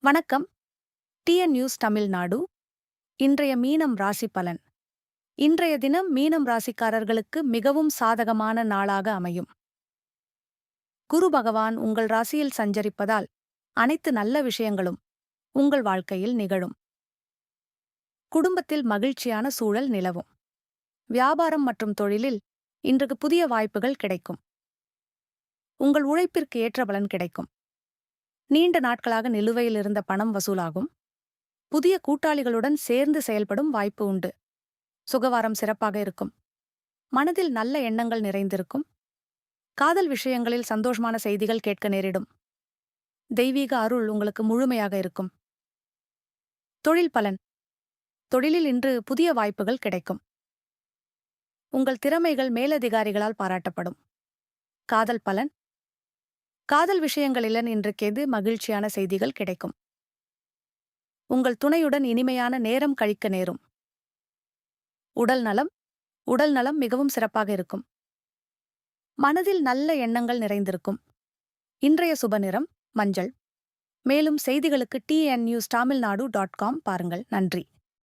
வணக்கம். TN news Tamil Nadu. இன்றைய மீனம் ராசி பலன். இன்றைய தினம் மீனம் ராசிக்காரர்களுக்கு மிகவும் சாதகமான நாளாக அமையும். குரு பகவான் உங்கள் ராசியில் சஞ்சரிப்பதால் அனைத்து நல்ல விஷயங்களும் உங்கள் வாழ்க்கையில் நிகழும். குடும்பத்தில் மகிழ்ச்சியான சூழல் நிலவும். வியாபாரம் மற்றும் தொழிலில் இன்றைக்கு புதிய வாய்ப்புகள் கிடைக்கும். உங்கள் உழைப்பிற்கு ஏற்ற பலன் கிடைக்கும். நீண்ட நாட்களாக நிலுவையில் இருந்த பணம் வசூலாகும். புதிய கூட்டாளிகளுடன் சேர்ந்து செயல்படும் வாய்ப்பு உண்டு. சுகவாரம் சிறப்பாக இருக்கும். மனதில் நல்ல எண்ணங்கள் நிறைந்திருக்கும். காதல் விஷயங்களில் சந்தோஷமான செய்திகள் கேட்க நேரிடும். தெய்வீக அருள் உங்களுக்கு முழுமையாக இருக்கும். தொழில் பலன். தொழிலில் இன்று புதிய வாய்ப்புகள் கிடைக்கும். உங்கள் திறமைகள் மேலதிகாரிகளால் பாராட்டப்படும். காதல் பலன். காதல் விஷயங்களில் இன்றைக்கெது மகிழ்ச்சியான செய்திகள் கிடைக்கும். உங்கள் துணையுடன் இனிமையான நேரம் கழிக்க நேரும். உடல் நலம் மிகவும் சிறப்பாக இருக்கும். மனதில் நல்ல எண்ணங்கள் நிறைந்திருக்கும். இன்றைய சுப நிறம் மஞ்சள். மேலும் செய்திகளுக்கு tnnews tamilnadu.com பாருங்கள். நன்றி.